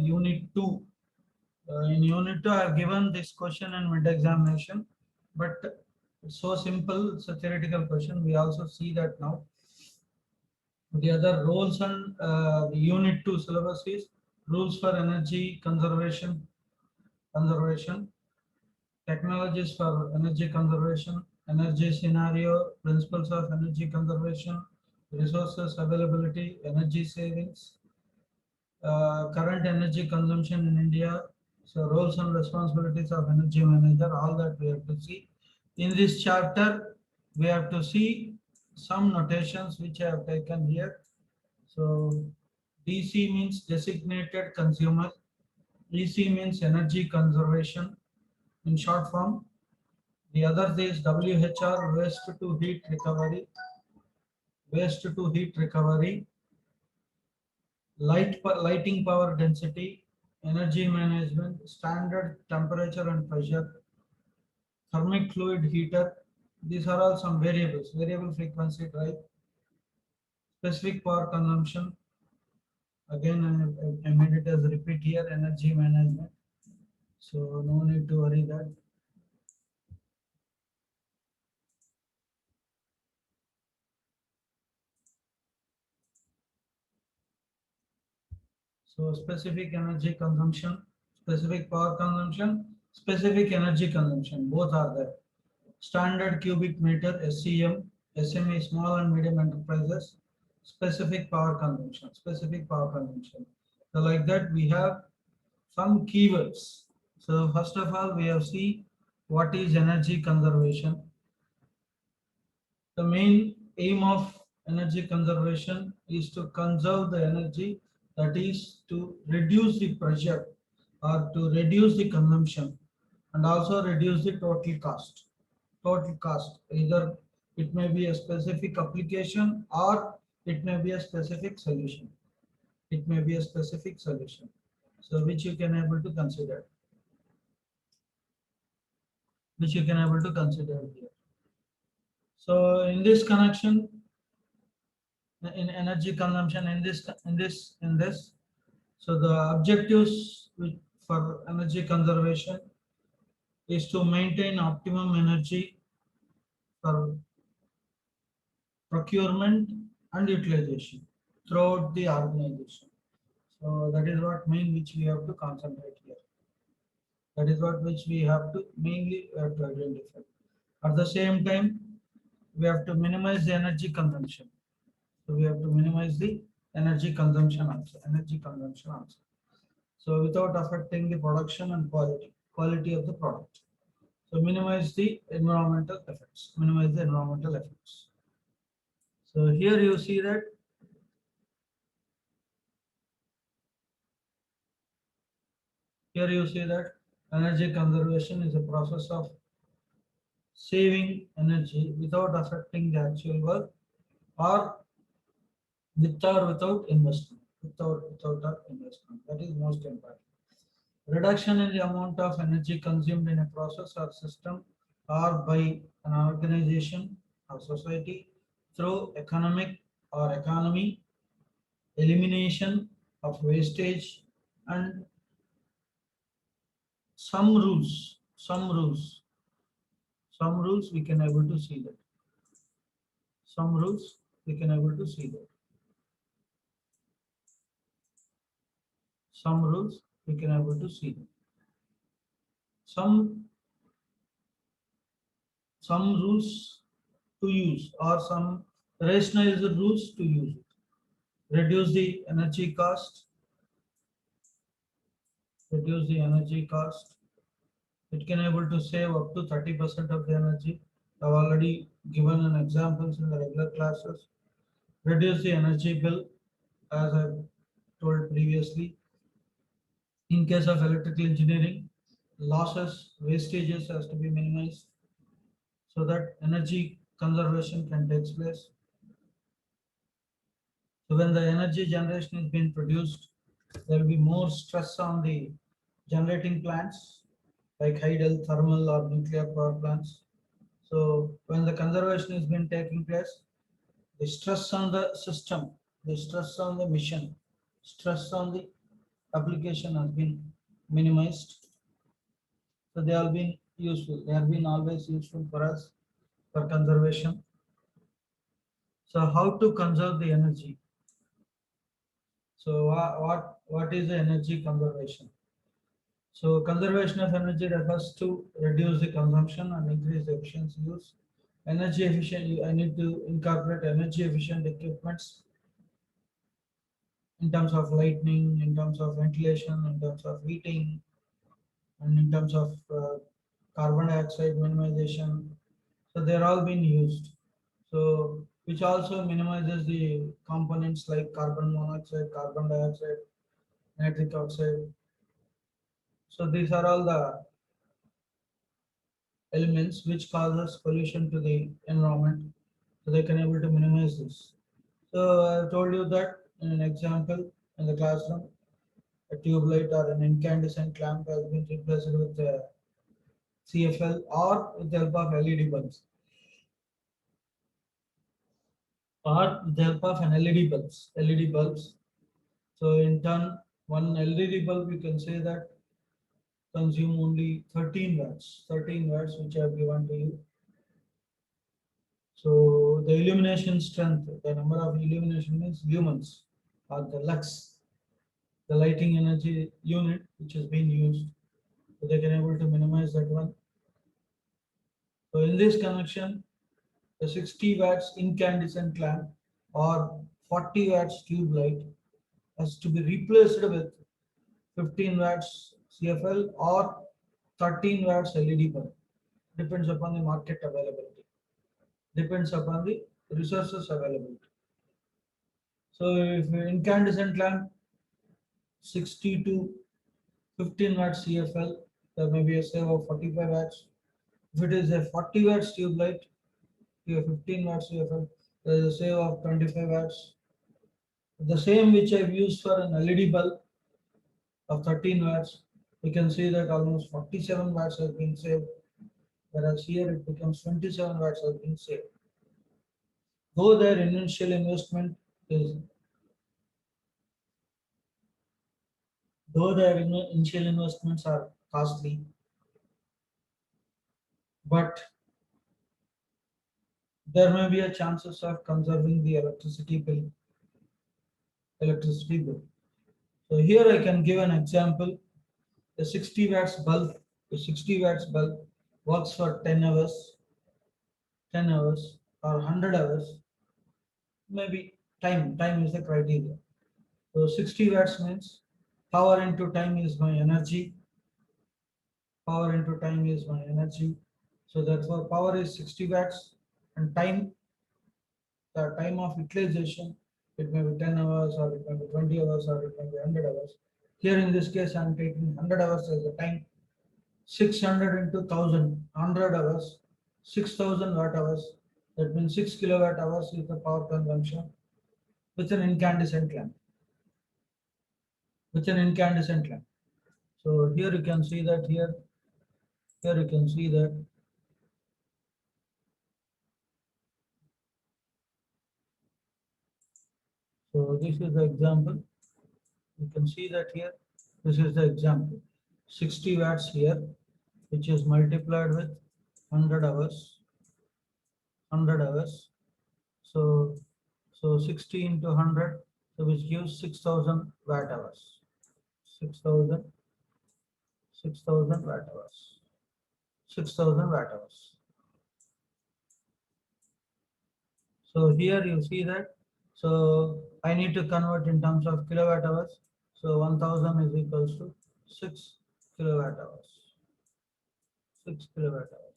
Unit 2. In Unit 2, I have given this question in mid-examination, but it's so simple, it's a theoretical question. We also see that now. The other roles and the Unit 2 syllabus is rules for energy conservation, technologies for energy conservation, energy scenario, principles of energy conservation, resources availability, energy savings, current energy consumption in India, so roles and responsibilities of energy manager, all that we have to see. In this chapter, we have to see some notations which I have taken here. So DC means designated consumer, EC means energy conservation in short form. The other is WHR, waste to heat recovery, lighting power density, energy management, standard temperature and pressure, thermic fluid heater. These are all some variables, variable frequency drive, specific power consumption. Again, I made it as repeat here, energy management. So no need to worry that. So specific energy consumption, specific power consumption, specific energy consumption, both are there. Standard cubic meter, SCM, SME, small and medium enterprises, specific power consumption, specific power consumption. So like that we have some keywords. So first of all, we have see what is energy conservation. The main aim of energy conservation is to conserve the energy, that is to reduce the pressure or to reduce the consumption and also reduce the total cost. Total cost, either it may be a specific application or it may be a specific solution. It may be a specific solution. So which you can able to consider. Which you can able to consider here. So in this connection, in energy consumption in this, so the objectives for energy conservation is to maintain optimum energy for procurement and utilization throughout the organization. So that is what main which we have to concentrate here. That is what which we have to mainly have to identify. At the same time, we have to minimize the energy consumption. So we have to minimize the energy consumption also. So without affecting the production and quality of the product. So minimize the environmental effects. So here you see that energy conservation is a process of saving energy without affecting the actual work or with or without investment. Without investment. That is most important. Reduction in the amount of energy consumed in a process or system or by an organization or society through economy, elimination of wastage, and some rules we can able to see that. Some rules we can able to see that. Some rules we can able to see that. Some rules to use or some rationalized rules to use it. Reduce the energy cost. It can able to save up to 30% of the energy. I've already given an examples in the regular classes. Reduce the energy bill, as I've told previously. In case of electrical engineering, losses, wastages has to be minimized so that energy conservation can take place. So when the energy generation is being produced, there will be more stress on the generating plants like hydel, thermal or nuclear power plants. So when the conservation is being taking place, the stress on the system, the stress on the mission, stress on the application has been minimized. So they have been useful. They have been always useful for us for conservation. So how to conserve the energy? So what is the energy conservation? So conservation of energy refers to reduce the consumption and increase the efficiency use. Energy efficient, I need to incorporate energy efficient equipments in terms of lighting, in terms of ventilation, in terms of heating, and in terms of carbon dioxide minimization. So they're all being used. So which also minimizes the components like carbon monoxide, carbon dioxide, nitric oxide. So these are all the elements which causes pollution to the environment. So they can able to minimize this. So I told you that in an example in the classroom, a tube light or an incandescent lamp has been replaced with a CFL or with the help of LED bulbs or with the help of an LED bulbs. LED bulbs. So in turn, one LED bulb you can say that consume only 13 watts. 13 watts which I have given to you. So the illumination strength, the number of illumination means lumens or the lux, the lighting energy unit which is being used. So they can able to minimize that one. So in this connection, the 60 watts incandescent lamp or 40 watts tube light has to be replaced with 15 watts CFL or 13 watts LED bulb. Depends upon the market availability. Depends upon the resources availability. So if incandescent lamp 60 to 15 watts CFL, there may be a save of 45 watts. If it is a 40 watts tube light, you have 15 watts CFL, there is a save of 25 watts. The same which I've used for an LED bulb of 13 watts, you can see that almost 47 watts has been saved, whereas here it becomes 27 watts has been saved. Though their initial investment is, though their initial investments are costly, but there may be a chances of conserving the electricity bill. So here I can give an example. The 60 watts bulb, the 60 watts bulb works for 10 hours, 10 hours or 100 hours. Maybe time is the criteria. So 60 watts means power into time is my energy. Power into time is my energy. So therefore power is 60 watts and time, the time of utilization, it may be 10 hours or it may be 20 hours or it may be 100 hours. Here in this case, I am taking 100 hours as the time. 600 into 1000, 100 hours, 6000 watt hours. That means 6 kilowatt hours is the power consumption with an incandescent lamp. With an incandescent lamp. So here you can see that here you can see that so this is the example. You can see that here. This is the example. 60 watts here, which is multiplied with 100 hours. 100 hours. So 60 into 100, so which gives 6000 watt hours. 6000 watt hours. 6000 watt hours. So here you see that. So I need to convert in terms of kilowatt hours. So 1000 is equals to 6 kilowatt hours. 6 kilowatt hours.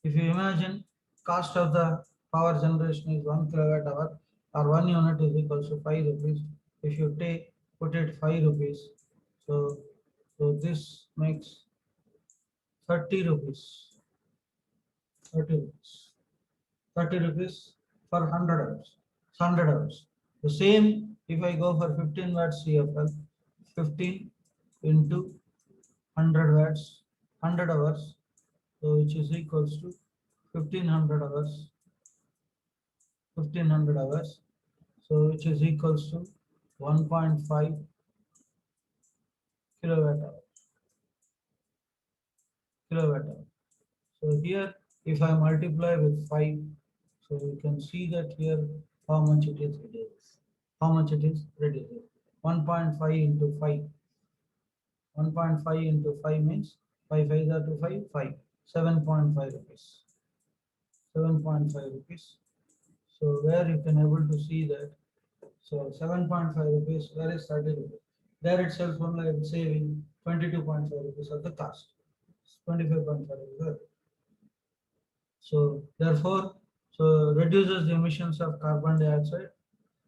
If you imagine cost of the power generation is 1 kilowatt hour or 1 unit is equals to 5 rupees. If you put it 5 rupees, so this makes 30 rupees. 30 rupees. 30 rupees for 100 hours. 100 hours. The same if I go for 15 watts CFL, 15 into 100 watts, 100 hours, so which is equals to 1500 hours, 1500 hours, so which is equals to 1.5 kilowatt hour, kilowatt hour. So here, if I multiply with 5, so you can see that here how much it is reduced. How much it is reduced. 1.5 into 5. 1.5 into 5 means 5 5 are to 5, 5. 7.5 rupees. 7.5 rupees. So where you can able to see that. So 7.5 rupees, where is 30 rupees? There itself only I am saving 22.5 rupees of the cost. 25.5 rupees. So therefore, so reduces the emissions of carbon dioxide.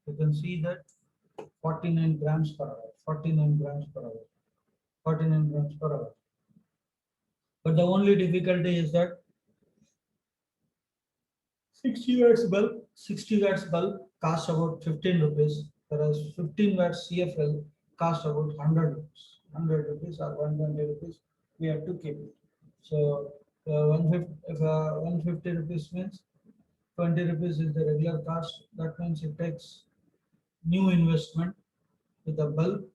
You can see that 49 grams per hour, 49 grams per hour, 49 grams per hour. But the only difficulty is that 60 watts bulb, 60 watts bulb costs about 15 rupees, whereas 15 watts CFL costs about 100 rupees. 100 rupees or 120 rupees, we have to keep it. So 150, if 150 rupees means 20 rupees is the regular cost. That means it takes new investment with a bulb.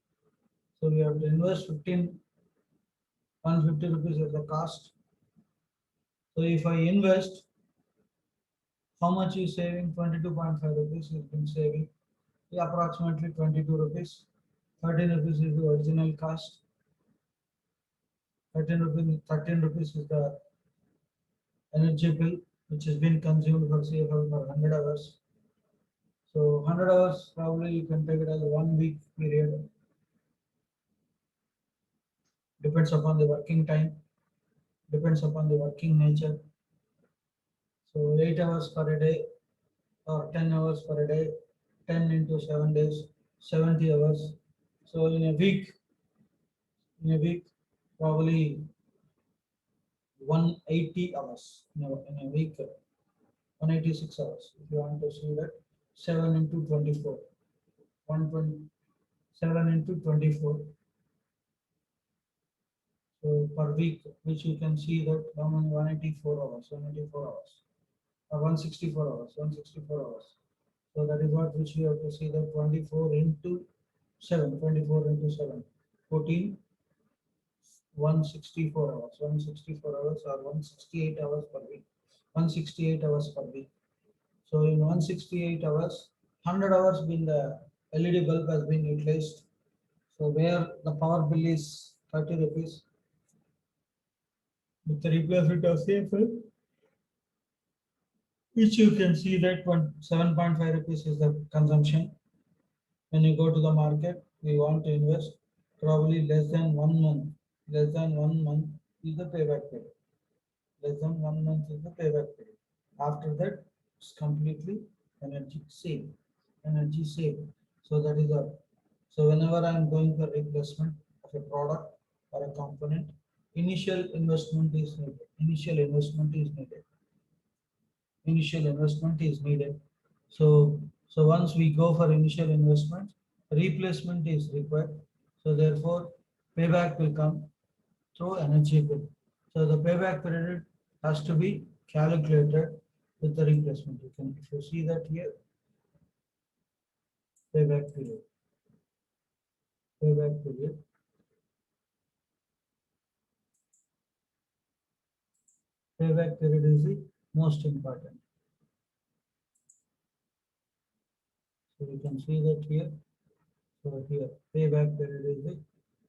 So we have to invest 150 rupees is the cost. So if I invest, how much is saving? 22.5 rupees is been saving. Yeah, approximately 22 rupees. 13 rupees is the original cost. 13 rupees is the energy bill which has been consumed for CFL for 100 hours. So 100 hours probably you can take it as a 1 week period. Depends upon the working time. Depends upon the working nature. So 8 hours per day or 10 hours per day, 10 into 7 days, 70 hours. So in a week, probably 180 hours. In a week, 186 hours. If you want to see that, 7 into 24, 127 into 24. So per week, which you can see that how many 184 hours, 184 hours, or 164 hours, 164 hours. So that is what which we have to see that 24 into 7, 24 into 7, 14, 164 hours, 164 hours or 168 hours per week, 168 hours per week. So in 168 hours, 100 hours been the LED bulb has been utilized. So where the power bill is 30 rupees, with the replacement of CFL, which you can see that 7.5 rupees is the consumption. When you go to the market, we want to invest probably less than 1 month. Less than 1 month is the payback period. Less than 1 month is the payback period. After that, it's completely energy save. Energy save. So that is all. So whenever I am going for replacement of a product or a component, initial investment is needed. Initial investment is needed. Initial investment is needed. So once we go for initial investment, replacement is required. So therefore, payback will come through energy bill. So the payback period has to be calculated with the replacement. You can, if you see that here, payback period, payback period. Payback period is the most important. So you can see that here. So here, payback period is the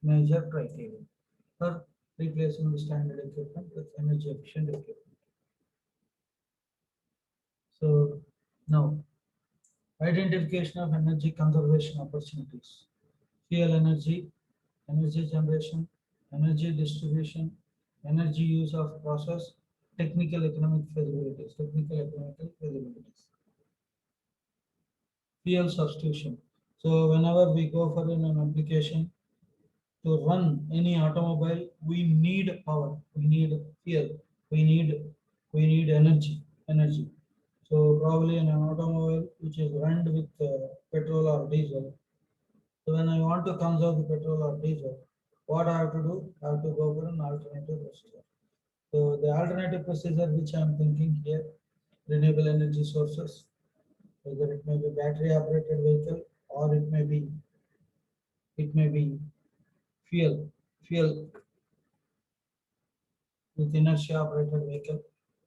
major criteria for replacing the standard equipment with energy efficient equipment. So now, identification of energy conservation opportunities, fuel energy, energy generation, energy distribution, energy use of process, technical economic feasibilities, fuel substitution. So whenever we go for an application to run any automobile, we need power, we need fuel, we need energy. So probably in an automobile which is run with petrol or diesel. So when I want to conserve the petrol or diesel, what I have to do? I have to go for an alternative procedure. So the alternative procedure which I am thinking here, renewable energy sources, whether it may be battery operated vehicle or it may be fuel. fuel with inertia operated vehicle,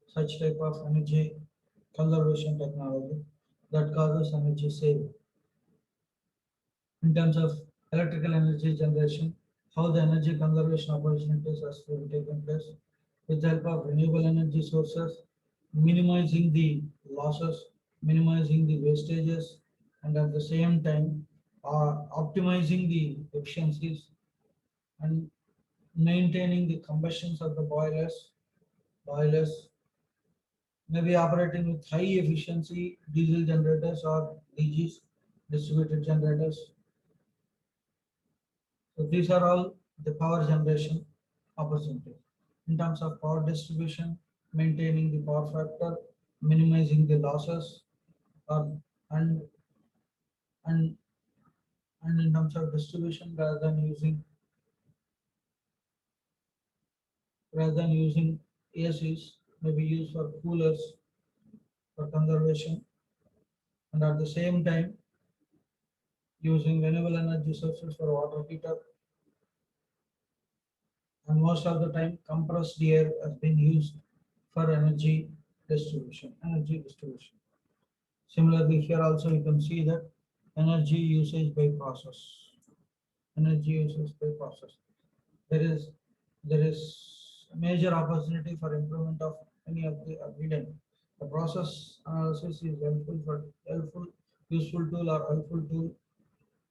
such type of energy conservation technology that causes energy saving. In terms of electrical energy generation, how the energy conservation opportunities are still taking place with the help of renewable energy sources, minimizing the losses, minimizing the wastages, and at the same time optimizing the efficiencies and maintaining the combustions of the boilers may be operating with high efficiency diesel generators or DGs, distributed generators. So these are all the power generation opportunities. In terms of power distribution, maintaining the power factor, minimizing the losses, or, and and and in terms of distribution, rather than using ACs, may be used for coolers for conservation, and at the same time using renewable energy sources for water heater, and most of the time compressed air has been used for energy distribution. Similarly, here also you can see that energy usage by process. Energy usage by process. There is there is a major opportunity for improvement of any of the hidden. The process analysis is helpful, useful tool or helpful tool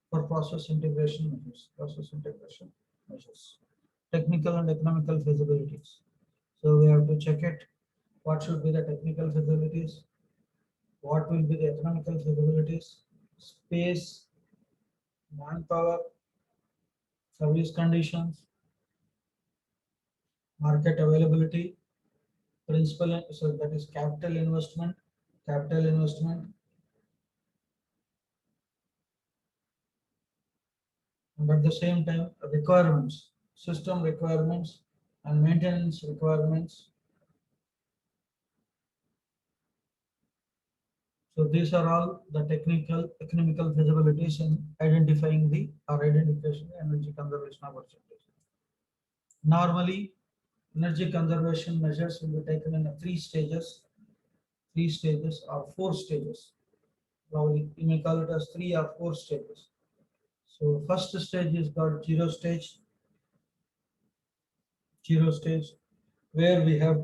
for process integration measures. Process integration measures. Technical and economical feasibilities. So we have to check it. What should be the technical feasibilities? What will be the economical feasibilities? Space, manpower, service conditions, market availability, principal, so that is capital investment, and at the same time requirements, system requirements and maintenance requirements. So these are all the technical, economical feasibilities in identifying the or identification of energy conservation opportunities. Normally, energy conservation measures will be taken in three stages or four stages. Probably you may call it as 3 or 4 stages. So first stage is called zero stage, where we have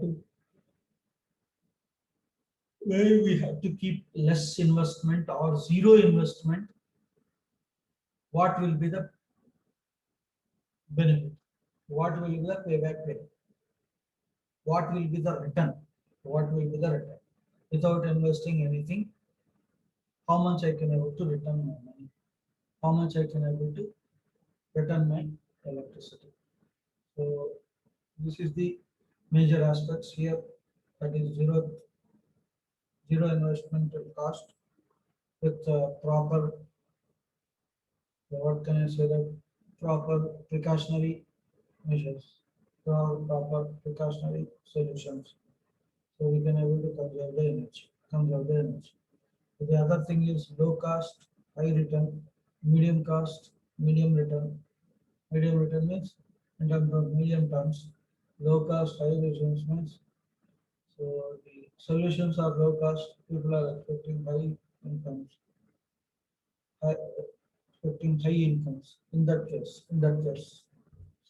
to keep less investment or zero investment. What will be the benefit? What will be the payback period? What will be the return? What will be the return? Without investing anything, how much I can able to return my money? How much I can able to return my electricity? So this is the major aspects here. That is zero investment cost with proper, what can I say, that proper precautionary measures, proper precautionary solutions. So we can able to conserve the energy. So the other thing is low cost, high return, medium cost, medium return. Medium return means in terms of million tons. Low cost, high returns means, so the solutions are low cost. People are expecting incomes, high, expecting high incomes. In that case,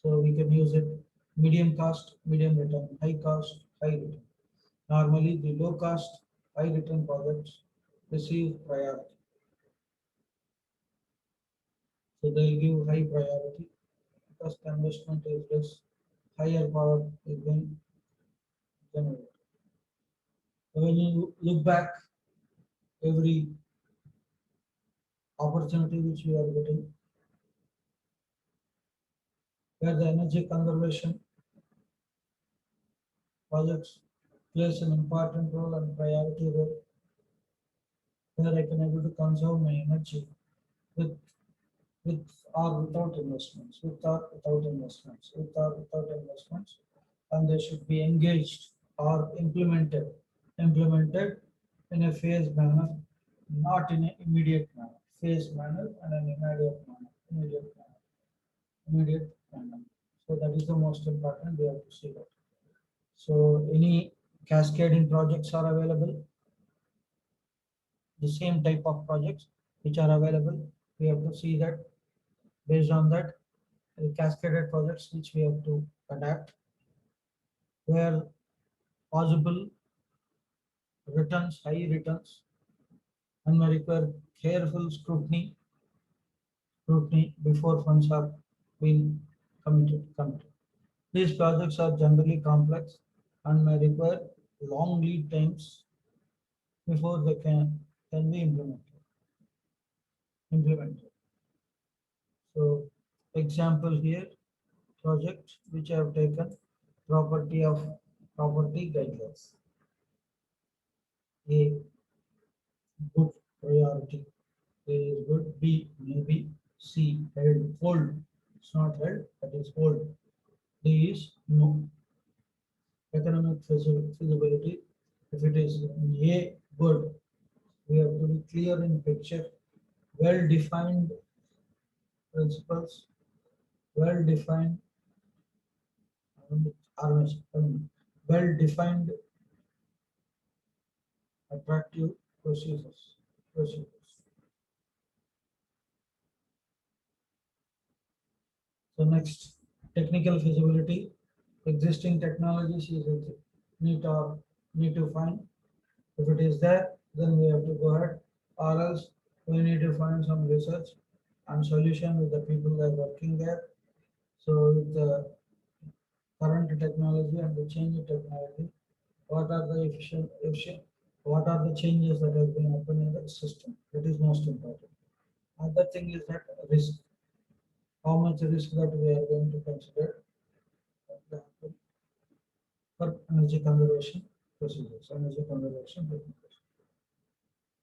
so we can use it medium cost, medium return, high cost, high return. Normally, the low cost, high return projects receive priority. So they'll give high priority because the investment is less, higher power is being generated. So when you look back, every opportunity which we are getting, where the energy conservation projects plays an important role and priority role, where I can able to conserve my energy with with or without investments, without investments, and they should be engaged or implemented in a phased manner, not in an immediate manner, phased manner and an immediate manner. So that is the most important. We have to see that. So any cascading projects are available. The same type of projects which are available. We have to see that based on that cascaded projects which we have to adapt. Where possible, high returns, and may require careful scrutiny before funds are being committed. These projects are generally complex and may require long lead times before they can be implemented. So example here, project which I have taken, property of property guidelines. A, good priority. A is good. B, maybe. C, held, hold. It's not held, that is hold. D is no. Economic feasibility. If it is A, good, we have to be clear in picture, well defined principles, well defined well defined attractive procedures. So next, technical feasibility. Existing technologies is need or need to find. If it is there, then we have to go ahead, or else we need to find some research and solution with the people that are working there. So with the current technology and the change in technology, what are the what are the changes that have been happening in the system? That is most important. Other thing is that risk. How much risk that we are going to consider for energy conservation procedures, energy conservation techniques.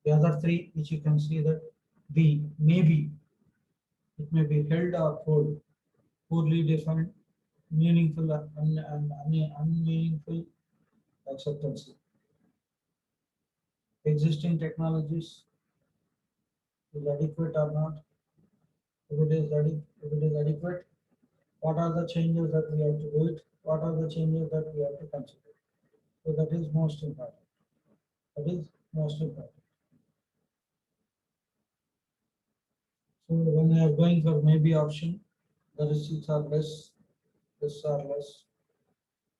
The other three, which you can see that B, maybe, it may be held or hold, poorly defined, meaningful and unmeaningful acceptance. Existing technologies is adequate or not. If it is adequate, what are the changes that we have to do it? What are the changes that we have to consider? So that is most important. That is most important. So when we are going for maybe option, the risks are less,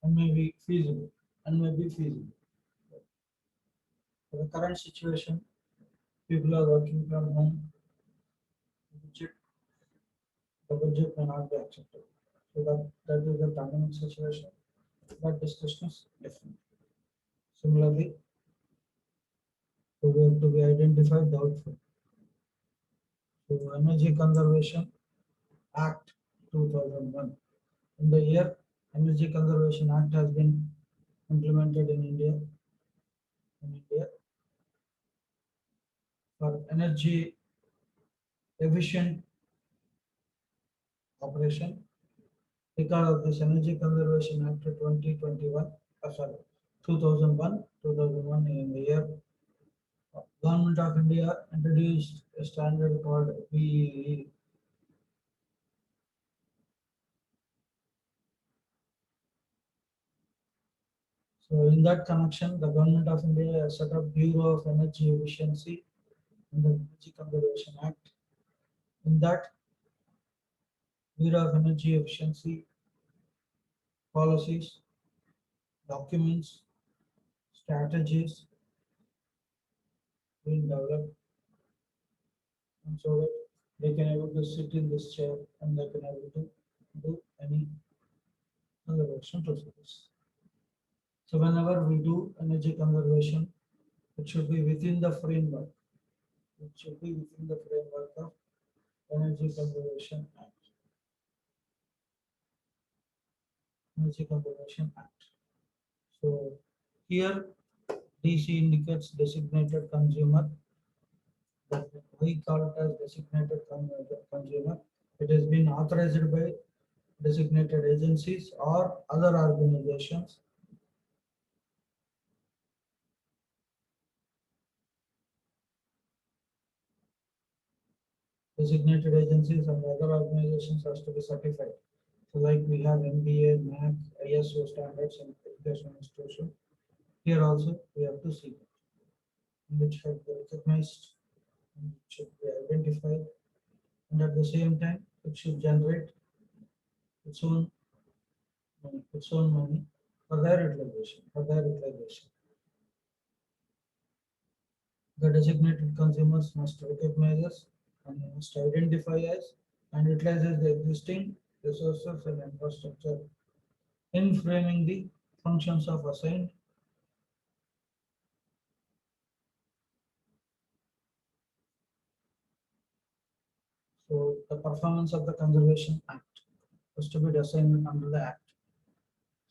and may be feasible, and may be feasible. For the current situation, people are working from home, budget, the budget may not be accepted. So that is the dynamic situation. That discussion is different. Similarly, so we have to be identified doubtful. So Energy Conservation Act 2001. In the year, Energy Conservation Act has been implemented in India. For energy efficient operation, because of this Energy Conservation Act 2021, sorry, 2001 in the year, Government of India introduced a standard called BEE. So in that connection, the Government of India has set up Bureau of Energy Efficiency in the Energy Conservation Act. In that Bureau of Energy Efficiency policies, documents, strategies being developed, and so that they can able to sit in this chair and they can able to do any conservation procedures. So whenever we do energy conservation, it should be within the framework. It should be within the framework of Energy Conservation Act. Energy Conservation Act. So here DC indicates designated consumer. That we call it as designated consumer. It has been authorized by designated agencies or other organizations designated agencies and other organizations has to be certified. So like we have NBA, MAC, ISO standards and education institution. Here also we have to see which have been recognized and should be identified, and at the same time it should generate its own money for their utilization. The designated consumers must recognize us and must identify us and utilizes the existing resources and infrastructure in framing the functions of assigned. So the performance of the Conservation Act was to be designed under the Act.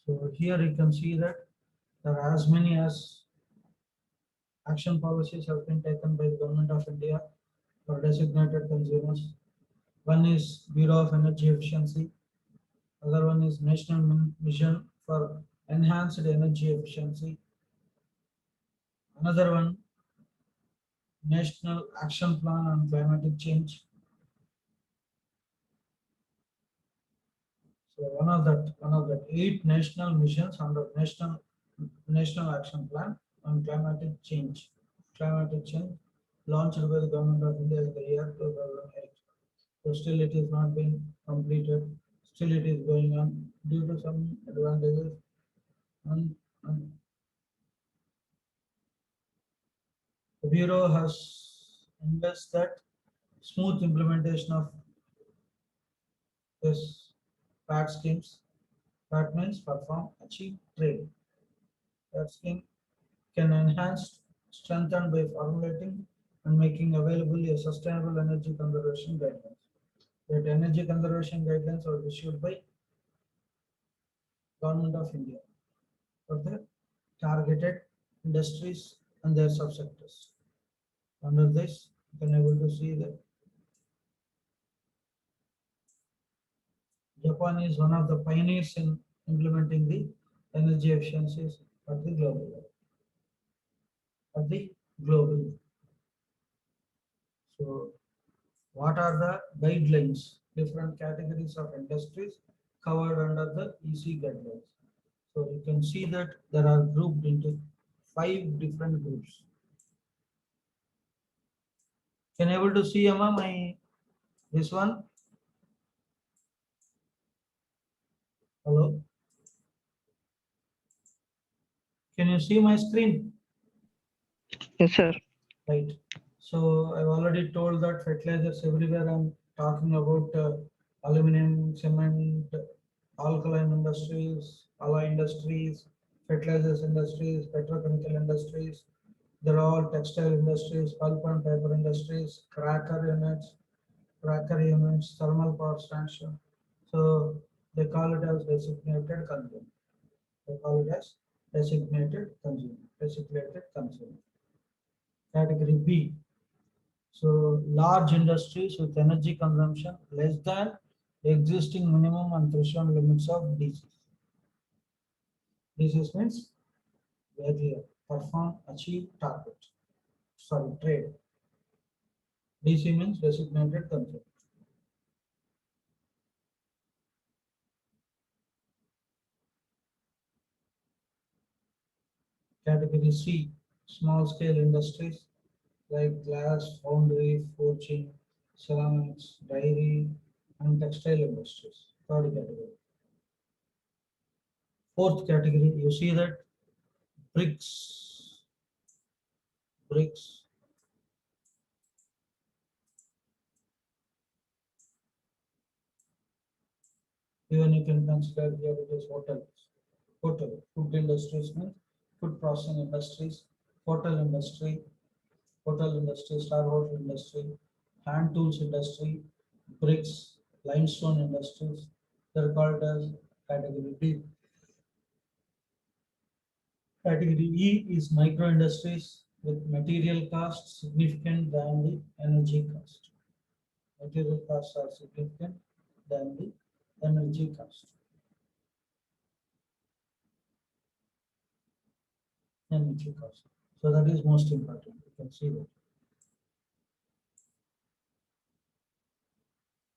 So here you can see that there are as many as action policies have been taken by the Government of India for designated consumers. One is Bureau of Energy Efficiency, other one is National Mission for Enhanced Energy Efficiency, another one National Action Plan on Climatic Change. So one of the 8 national missions under National Action Plan on Climatic change launched by the Government of India in the year 2008. So still it is not been completed. Still it is going on due to some advantages and the Bureau has invested that smooth implementation of this PAT schemes. That means perform, achieve, trade. That scheme can enhance, strengthened by formulating and making available a sustainable energy conservation guidelines. That energy conservation guidelines are issued by Government of India for the targeted industries and their subsectors. Under this, you can able to see that Japan is one of the pioneers in implementing the energy efficiencies at the global level. At the global. So, what are the guidelines? Different categories of industries covered under the EC guidelines. So you can see that there are grouped into 5 different groups. Can able to see Amma my this one? Hello? Can you see my screen? Yes, sir. Right. So I've already told that fertilizers everywhere. I'm talking about aluminum, cement, alkaline industries, alloy industries, fertilizers industries, petrochemical industries. They're all textile industries, pulp and paper industries, cracker units, thermal power station. So they call it as designated consumer. They call it as designated consumer. Category B. So large industries with energy consumption less than the existing minimum and threshold limits of DCs. DCs means earlier perform, achieve, target. Sorry, trade. DC means designated consumer. Category C, small scale industries like glass, foundry, forging, ceramics, dairy, and textile industries. Third category. Fourth category, you see that bricks, bricks, even you can consider here it is hotels. Food industries means food processing industries, hotel industry, star hotel industry, hand tools industry, bricks, limestone industries. They're called as category D. Category E is micro industries with material costs significant than the energy cost. Material costs are significant than the energy cost. Energy cost. So that is most important. You can see that.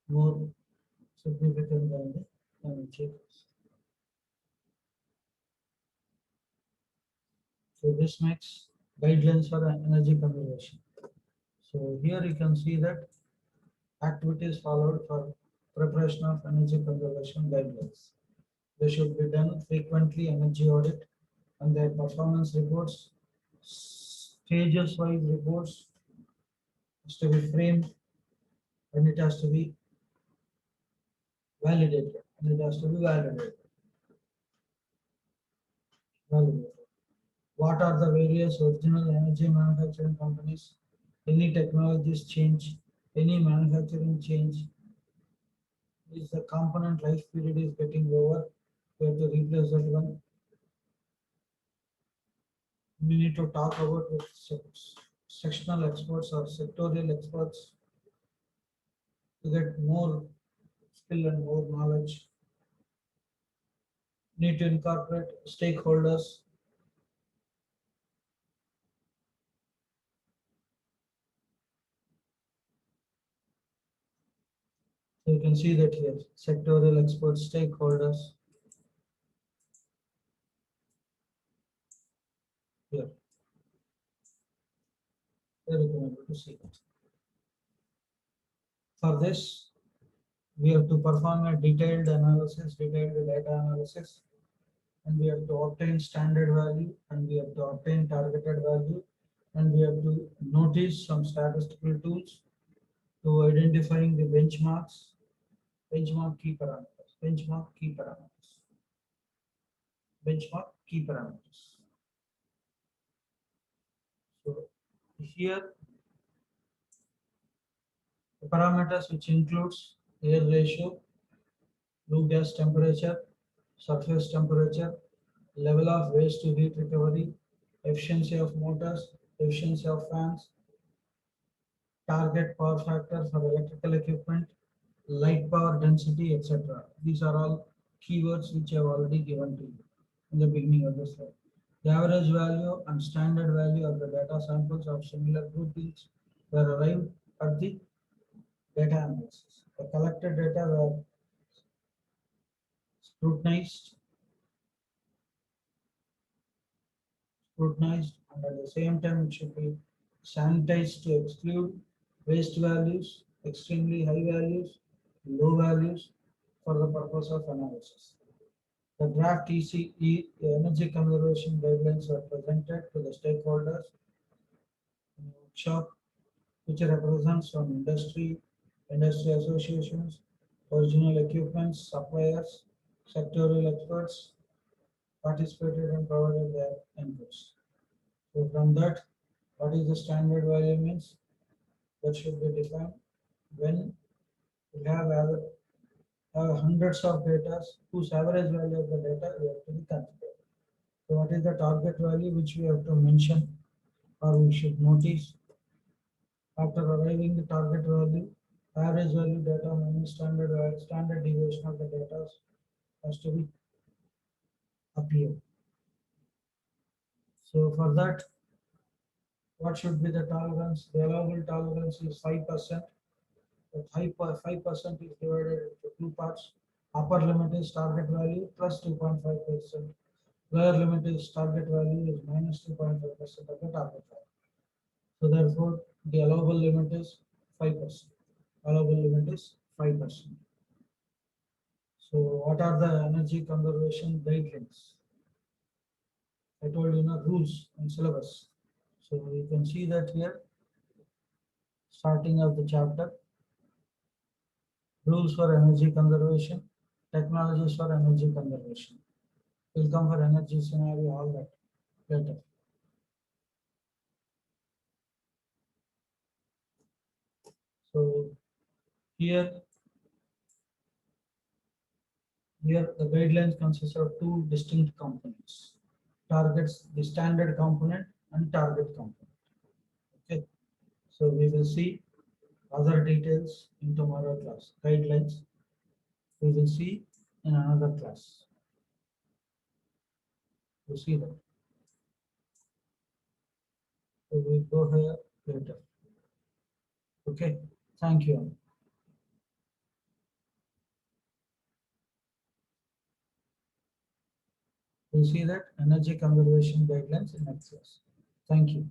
More significant than the Let me check. So this makes guidelines for energy conservation. So here you can see that activities followed for preparation of energy conservation guidelines. They should be done frequently, energy audit and their performance reports, stages wise reports has to be framed and it has to be validated. And it has to be validated. What are the various original energy manufacturing companies? Any technologies change? Any manufacturing change? Is the component life period is getting over? We have to replace that one. We need to talk about with sectional experts or sectorial experts to get more skill and more knowledge. Need to incorporate stakeholders. So you can see that here, sectorial experts, stakeholders. Here, here you can able to see it. For this, we have to perform a detailed analysis, detailed data analysis, and we have to obtain standard value, and we have to obtain targeted value, and we have to notice some statistical tools to identifying the benchmarks, benchmark key parameters, benchmark key parameters, benchmark key parameters. So here the parameters which includes air ratio, flue gas temperature, surface temperature, level of waste to heat recovery, efficiency of motors, efficiency of fans, target power factor for electrical equipment, light power density, etc. These are all keywords which I have already given to you in the beginning of the slide. The average value and standard value of the data samples of similar groupings were arrived at the data analysis. The collected data were scrutinized, and at the same time it should be sanitized to exclude waste values, extremely high values, low values for the purpose of analysis. The draft ECE energy conservation guidelines were presented to the stakeholders in a workshop which represents from industry, industry associations, original equipment suppliers, sectorial experts participated and provided their inputs. So from that, what is the standard value means? That should be defined when we have hundreds of data whose average value of the data we have to be considered. So what is the target value which we have to mention or we should notice? After arriving the target value, average value data minus standard deviation of the data has to be appear. So for that, what should be the tolerance? The allowable tolerance is 5%. That 5% is divided into two parts. Upper limit is target value plus 2.5%. Lower limit is target value is minus 2.5% of the target value. So therefore, the allowable limit is 5%. Allowable limit is 5%. So what are the energy conservation guidelines? I told you rules and syllabus. So you can see that here, starting of the chapter, rules for energy conservation, technologies for energy conservation. We'll come for energy scenario, all that later. So here the guidelines consist of two distinct components. Targets, the standard component and target component. Okay. So we will see other details in tomorrow class. Guidelines we will see in another class. You see that. So we'll go here later. Okay. Thank you. We'll see that energy conservation guidelines in next class. Thank you.